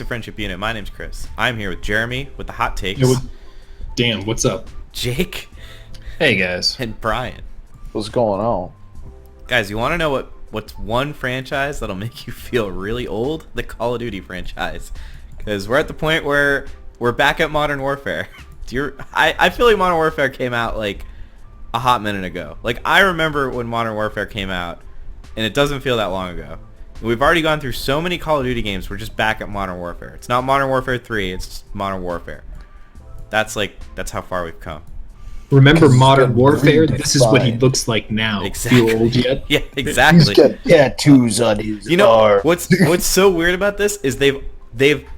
to Friendship Unit. My name's Chris. I'm here with Jeremy with the hot takes. Dan, what's up? Jake. Hey guys. And Brian. What's going on? Guys, you want to know what's one franchise that'll make you feel really old? The Call of Duty franchise. Because we're at the point where we're back at Modern Warfare. I feel like Modern Warfare came out like a hot minute ago. Like, I remember when Modern Warfare came out, and it doesn't feel that long ago. We've already gone through so many Call of Duty games, we're just back at Modern Warfare. It's not Modern Warfare 3, it's just Modern Warfare. That's how far we've come. Remember Modern Warfare? This is what he looks like now. Exactly. Feel old yet? Yeah, exactly. He's got tattoos on his arm. What's so weird about this is they've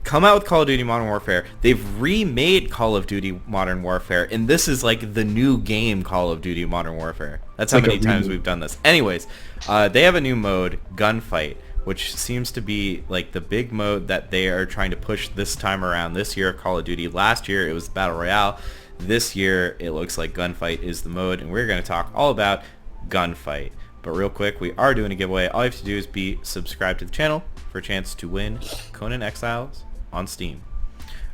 come out with Call of Duty Modern Warfare. They've remade Call of Duty Modern Warfare, and this is like the new game Call of Duty Modern Warfare. That's how many times we've done this. Anyways, they have a new mode, Gunfight, which seems to be like the big mode that they are trying to push this time around. This year, Call of Duty. Last year, it was Battle Royale. This year, it looks like Gunfight is the mode, and we're going to talk all about Gunfight. But real quick, we are doing a giveaway. All you have to do is be subscribed to the channel for a chance to win Conan Exiles on Steam.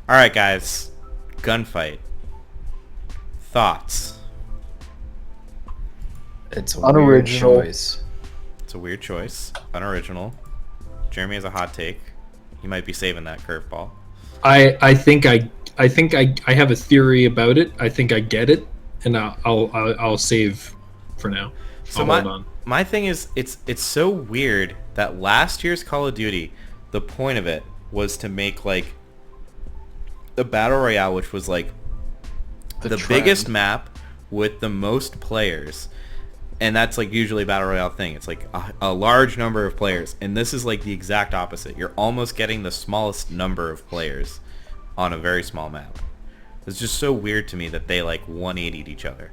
Alright guys, Gunfight. Thoughts? It's a Unoriginal. weird choice. It's a weird choice. Unoriginal. Jeremy has a hot take. He might be saving that curveball. I think I have a theory about it. I think I get it, and I'll save for now. So my thing is, it's so weird that last year's Call of Duty, the point of it was to make like the Battle Royale, which was like the biggest map with the most players. And that's like usually a Battle Royale thing. It's like a large number of players. And this is like the exact opposite. You're almost getting the smallest number of players on a very small map. It's just so weird to me that they like 180'd each other.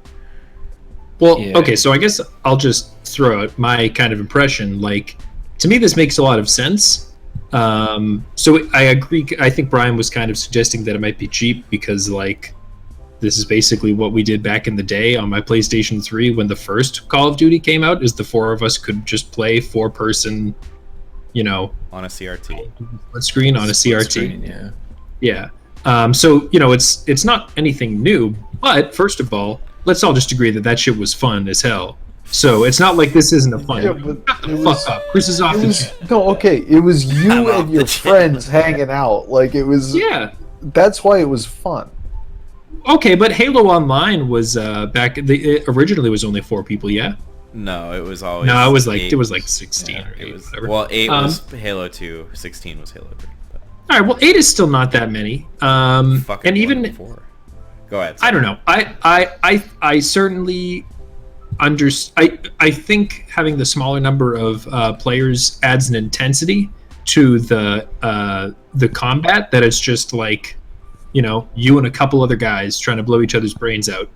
Well, yeah. Okay, so I guess I'll just throw out my kind of impression. Like, to me, this makes a lot of sense. So I agree. I think Brian was kind of suggesting that it might be cheap because, like, this is basically what we did back in the day on my PlayStation 3 when the first Call of Duty came out, is the four of us could just play four-person, on a CRT. Split screen on a CRT. Screen, yeah. So, it's not anything new, but first of all, let's all just agree that shit was fun as hell. So it's not like this isn't a fun. Yeah, but fuck up. Chris is off it was you and your friends hanging out. Like, it was. Yeah. That's why it was fun. Okay, but Halo Online was it originally was only 4 people. Yeah. No, it was always. No, it was like 8. 16 or 8. It was, whatever. Well, 8 was Halo 2, 16 was Halo 3. But. All right. Well, 8 is still not that many. And even 4. Go ahead. Sorry. I don't know. I certainly I think having the smaller number of players adds an intensity to the combat that it's just like, you and a couple other guys trying to blow each other's brains out.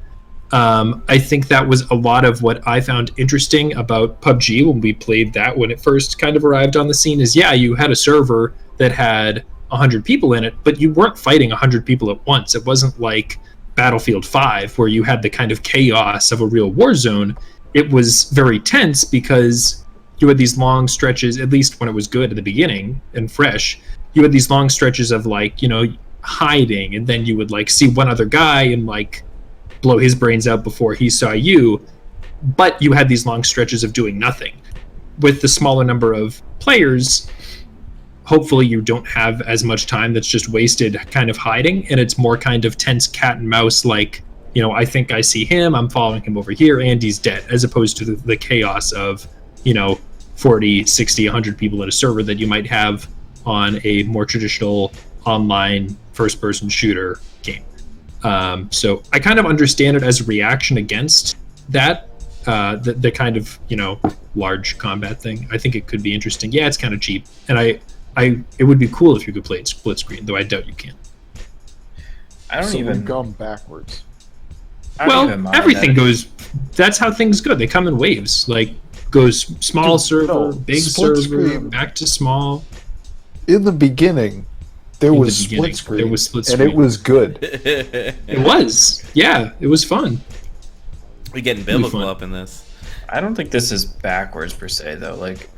I think that was a lot of what I found interesting about PUBG when we played that when it first kind of arrived on the scene is, you had a server that had 100 people in it, but you weren't fighting 100 people at once. It wasn't like Battlefield 5 where you had the kind of chaos of a real war zone. It was very tense because you had these long stretches, at least when it was good at the beginning and fresh, you had these long stretches of like, hiding, and then you would like see one other guy and like blow his brains out before he saw you, but you had these long stretches of doing nothing. With the smaller number of players, hopefully you don't have as much time that's just wasted kind of hiding, and it's more kind of tense cat and mouse, like, I think I see him, I'm following him over here, and he's dead, as opposed to the chaos of, 40, 60, 100 people at a server that you might have on a more traditional online first-person shooter game. So I kind of understand it as a reaction against that, the kind of, large combat thing. I think it could be interesting. Yeah, it's kind of cheap, and it would be cool if you could play it split screen, though I doubt you can. I don't even gone backwards. Well, everything goes. That's how things go. They come in waves. Like, goes small server, big server, screen. Back to small. In the beginning, there was split screen, and it was good. It was. Yeah, it was fun. We getting biblical up in this. I don't think this is backwards per se, though. Like,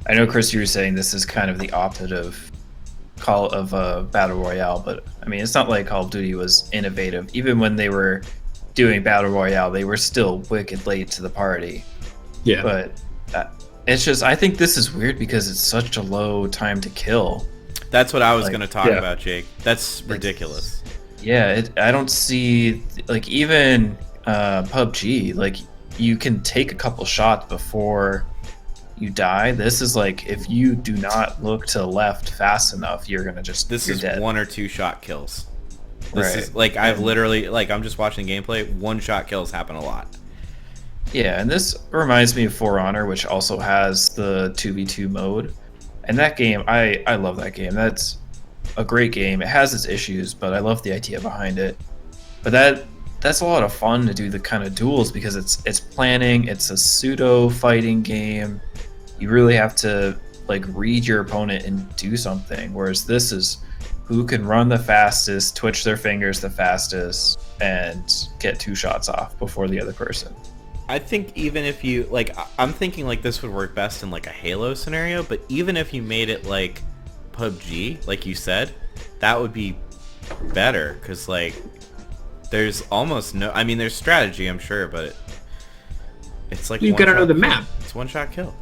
I know, Chris, you were saying this is kind of the opposite of Battle Royale, but I mean, it's not like Call of Duty was innovative. Even when they were doing Battle Royale, they were still wicked late to the party. Yeah. But it's just, I think this is weird because it's such a low time to kill. That's what I was going to talk about, Jake. That's ridiculous. Yeah, I don't see, like, even PUBG, like, you can take a couple shots before you die. This is like, if you do not look to the left fast enough, you're gonna just this is dead. 1 or 2 shot kills. This Right. is like, I've literally, like, I'm just watching gameplay, 1 shot kills happen a lot. Yeah, and this reminds me of For Honor, which also has the 2v2 mode. And that game, I love that game. That's a great game. It has its issues, but I love the idea behind it. But that's a lot of fun to do the kind of duels because it's planning, it's a pseudo fighting game. You really have to like read your opponent and do something. Whereas this is who can run the fastest, twitch their fingers the fastest, and get 2 shots off before the other person. I think even if you, like, I'm thinking like this would work best in like a Halo scenario, but even if you made it like PUBG, like you said, that would be better because like there's almost no, I mean there's strategy, I'm sure, but it's like you gotta know the map. It's 1 shot kill.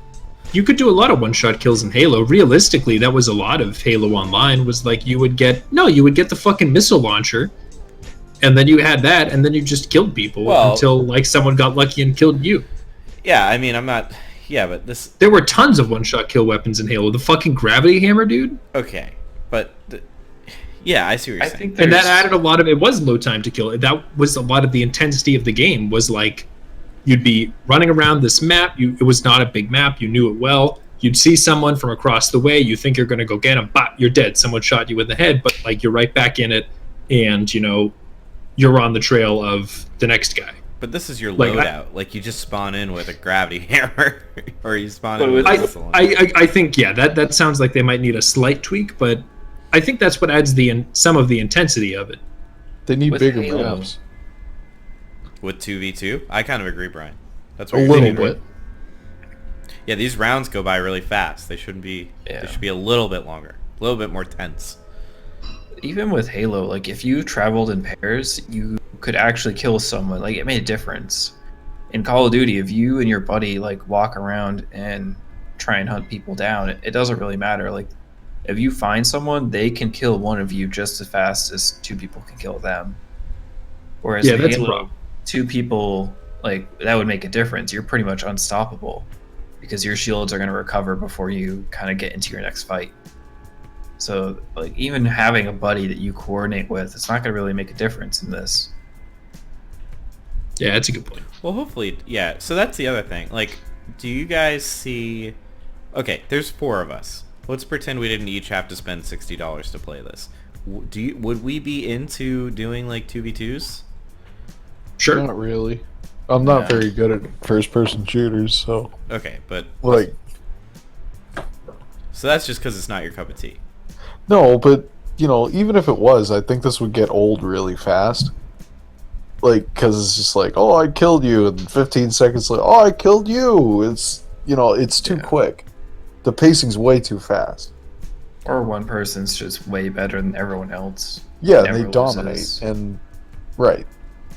You could do a lot of 1-shot kills in Halo. Realistically, that was a lot of Halo Online, was like you would get the fucking missile launcher, and then you had that, and then you just killed people until like someone got lucky and killed you. Yeah, I mean, I'm not, yeah, but this... There were tons of 1-shot kill weapons in Halo. The fucking gravity hammer, dude. Okay, but... yeah, I see what you're saying. And that added a lot of... It was low time to kill. That was a lot of the intensity of the game, was like... You'd be running around this map. It was not a big map. You knew it well. You'd see someone from across the way. You think you're going to go get them. But you're dead. Someone shot you in the head. But like you're right back in it. And, you know, you're on the trail of the next guy. But this is your loadout. Like you just spawn in with a gravity hammer. Or you spawn in with a missile. I think, yeah, that sounds like they might need a slight tweak. But I think that's what adds some of the intensity of it. They need bigger maps. With 2v2? I kind of agree, Brian. That's a what little bit. Yeah, these rounds go by really fast. They shouldn't be. They should be a little bit longer, a little bit more tense. Even with Halo, like if you traveled in pairs, you could actually kill someone. Like it made a difference. In Call of Duty, if you and your buddy like walk around and try and hunt people down, it doesn't really matter. Like if you find someone, they can kill one of you just as fast as 2 people can kill them. Whereas in Halo, 2 people, like that would make a difference. You're pretty much unstoppable because your shields are going to recover before you kind of get into your next fight. So like even having a buddy that you coordinate with, it's not going to really make a difference in this. Yeah, that's a good point. Well, hopefully, yeah. So that's the other thing. Like, do you guys see... Okay, there's 4 of us. Let's pretend we didn't each have to spend $60 to play this. Would we be into doing like 2v2s? Sure. Not really. I'm not very good at first-person shooters, so... Okay, but... Like... So that's just because it's not your cup of tea. No, but, you know, even if it was, I think this would get old really fast. Like, because it's just like, oh, I killed you, and 15 seconds later, oh, I killed you! It's, you know, it's too quick. The pacing's way too fast. Or one person's just way better than everyone else. Yeah, they dominate, and... Right.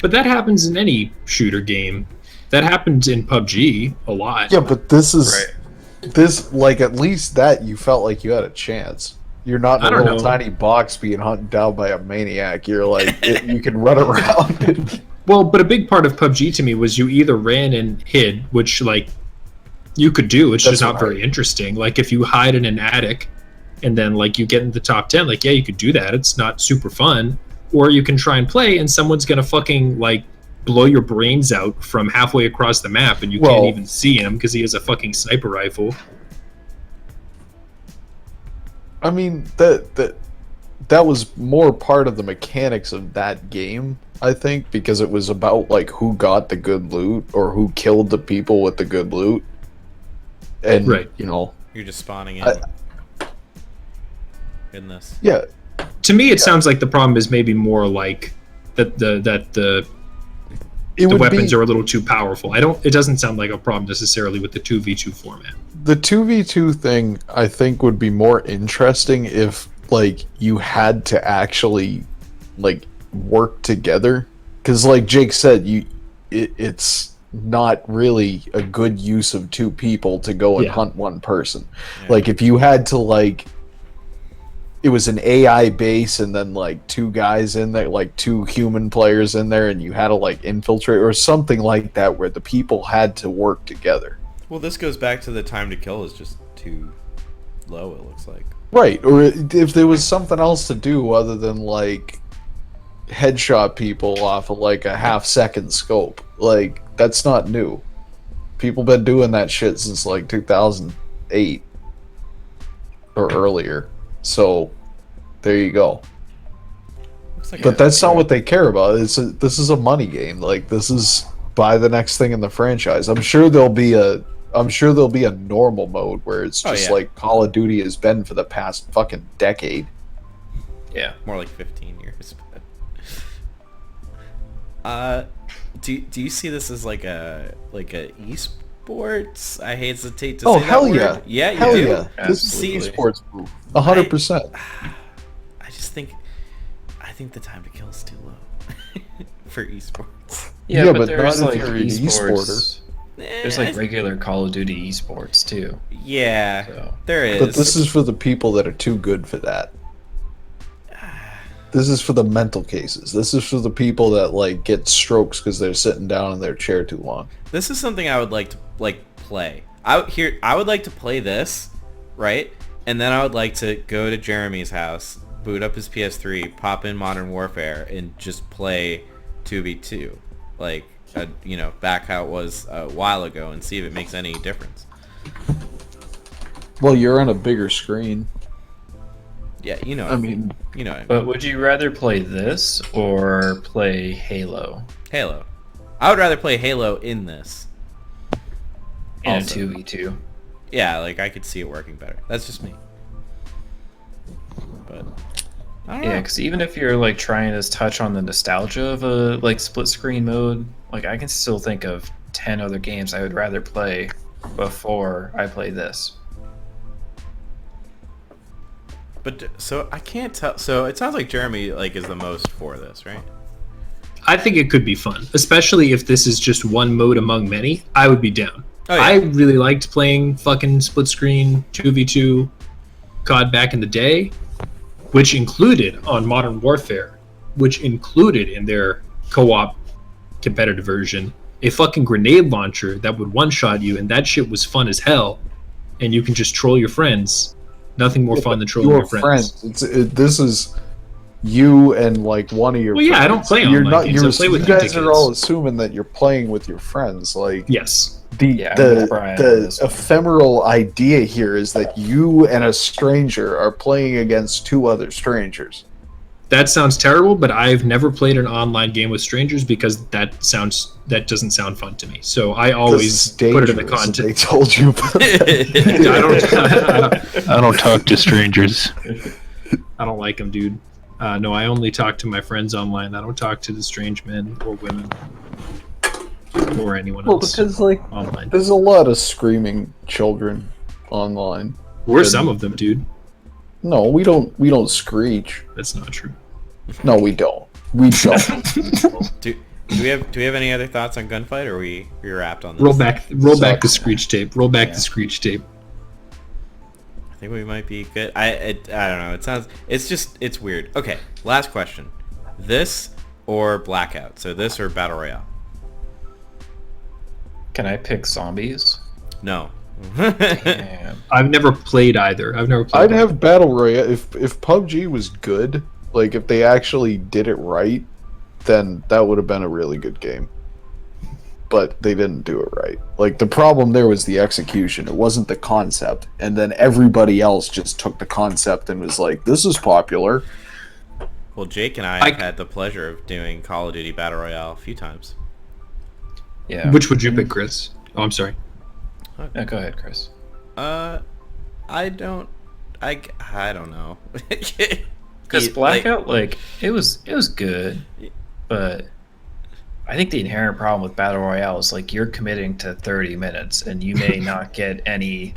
But that happens in any shooter game. That happens in PUBG a lot. Yeah, but this is... Right. This, like, at least that you felt like you had a chance. You're not in a little tiny box being hunted down by a maniac. You're like, you can run around. Well, but a big part of PUBG to me was you either ran and hid, which, like, you could do. It's just not very interesting. Like, if you hide in an attic and then, like, you get in the top 10, like, yeah, you could do that. It's not super fun. Or you can try and play and someone's going to fucking, like, blow your brains out from halfway across the map and you can't even see him because he has a fucking sniper rifle. I mean, that was more part of the mechanics of that game, I think, because it was about, like, who got the good loot or who killed the people with the good loot. And, you know... You're just spawning in this. Yeah. To me, it sounds like the problem is maybe more like that the weapons are a little too powerful. It doesn't sound like a problem necessarily with the 2v2 format. The 2v2 thing, I think, would be more interesting if like you had to actually like work together, because like Jake said, it's not really a good use of two people to go and Yeah. hunt one person. Yeah. Like if you had to like, it was an AI base and then like two guys in there, like two human players in there, and you had to like infiltrate or something like that, where the people had to work together. Well, this goes back to the time to kill is just too low, it looks like. Right, or if there was something else to do other than like headshot people off of like a half-second scope, like that's not new. People been doing that shit since like 2008 or earlier. So there you go. Looks like But that's not what they care about. This is a money game. Like this is buy the next thing in the franchise. I'm sure there'll be a normal mode where it's just like Call of Duty has been for the past fucking decade. Yeah. more like 15 years. Do you see this as like a eSports? I hesitate to say that hell word. yeah. Yeah, you Hell do. yeah. This Absolutely. is esports move. 100%. I just think the time to kill is too low for esports. Yeah, Yeah, but but there's not if like you're an esports. Eh, There's like regular Call of Duty esports too. yeah, So. there is. But this is for the people that are too good for that. This is for the mental cases. This is for the people that like get strokes because they're sitting down in their chair too long. This is something I would like to play. I would like to play this, right? And then I would like to go to Jeremy's house, boot up his PS3, pop in Modern Warfare, and just play 2v2, like back how it was a while ago, and see if it makes any difference. Well, you're on a bigger screen. Yeah, you know. I mean, you know. What I mean. But would you rather play this or play Halo Halo. I would rather play Halo in this. in a Also. 2v2? Yeah, like I could see it working better. That's just me. But I don't Yeah, know. because even if you're like trying to touch on the nostalgia of a like split screen mode, like I can still think of 10 other games I would rather play before I play this. But so I can't tell. So it sounds like Jeremy like is the most for this, right? I think it could be fun, especially if this is just one mode among many. I would be down. Oh, yeah. I really liked playing fucking split screen 2v2 COD back in the day, which included on Modern Warfare, which included in their co-op competitive version a fucking grenade launcher that would one-shot you, and that shit was fun as hell. And you can just troll your friends. Nothing more fun than trolling your friends. This is you and like one of your. Well, yeah, I don't friends. play You're online not. games. You're, I play with you guys ridiculous. are all assuming that you're playing with your friends. Like Yes. Yeah, I'm with Brian on the this one. ephemeral idea here is that you and a stranger are playing against two other strangers. That sounds terrible, but I've never played an online game with strangers because that doesn't sound fun to me. So I always put it in the They content. told you about that. I I don't talk to strangers. don't like them, dude. No, I only talk to my friends online. I don't talk to the strange men or women or anyone Well, else because like online. there's a lot of screaming children online. We're some of them, dude. No, we don't screech. That's not true. No, we don't. We don't. Do we have any other thoughts on Gunfight, or we wrapped on this? Roll back the Sucks. screech tape. Roll back Yeah. the screech tape. I think we might be good. I don't know. It's weird. Okay, last question. This or Blackout? So this or Battle Royale? Can I pick zombies? No. Damn. I've never played either. I've never played. I'd have Battle Royale if PUBG was good. Like if they actually did it right, then that would have been a really good game. But they didn't do it right. Like the problem there was the execution. It wasn't the concept. And then everybody else just took the concept and was like, "This is popular." Well, Jake and I have had the pleasure of doing Call of Duty Battle Royale a few times. Yeah. Which would you pick, Chris? Oh, I'm sorry. Yeah, go ahead, Chris. I don't know. Because Blackout, like, it was good, but I think the inherent problem with Battle Royale is like you're committing to 30 minutes and you may not get any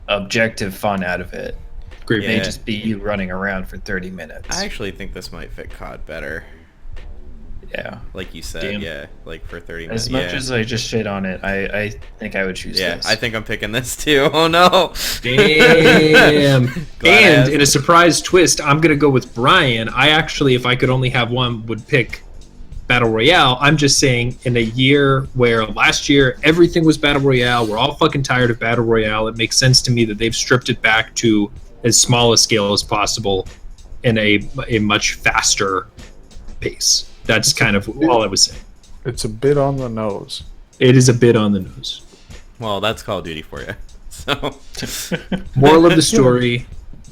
objective fun out of it. Great. It may Yeah. just be you running around for 30 minutes. I actually think this might fit COD better. Yeah. Like you said, Damn. yeah, like for 30 minutes. As much yeah. as I just shit on it, I think I would choose Yeah, this. I think I'm picking this too. Oh no! Damn. Glad I And asked. in a surprise twist, I'm gonna go with Brian. I actually, if I could only have one, would pick Battle Royale. I'm just saying, in a year where last year everything was Battle Royale, we're all fucking tired of Battle Royale. It makes sense to me that they've stripped it back to as small a scale as possible in a much faster pace. That's kind of all I was saying. It's a bit on the nose. It is a bit on the nose. Well, that's Call of Duty for you. So, Moral of the story: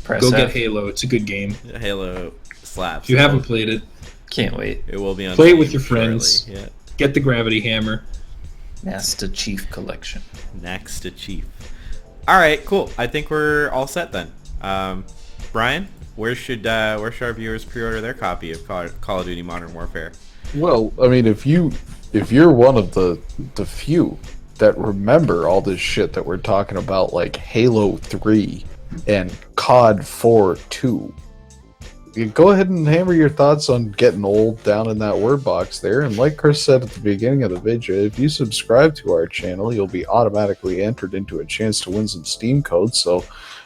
Press go get F. Halo. It's a good game. Halo slaps. If you haven't played it, Can't wait. it will be on play it Steam with your friends. shortly. Yeah. get the Gravity Hammer. Master Chief Collection. Next to Chief. All right, cool. I think we're all set then. Brian, where should our viewers pre-order their copy of Call of Duty Modern Warfare? Well, I mean, if you're one of the few that remember all this shit that we're talking about, like Halo 3 and COD 4 2, you go ahead and hammer your thoughts on getting old down in that word box there. And like Chris said at the beginning of the video, if you subscribe to our channel, you'll be automatically entered into a chance to win some Steam codes. So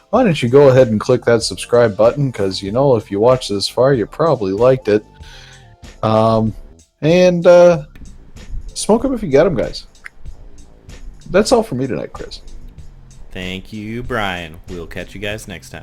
why don't you go ahead and click that subscribe button, because you know, if you watched this far, you probably liked it. And smoke them if you get them, guys. That's all for me tonight, Chris. Thank you, Brian. We'll catch you guys next time.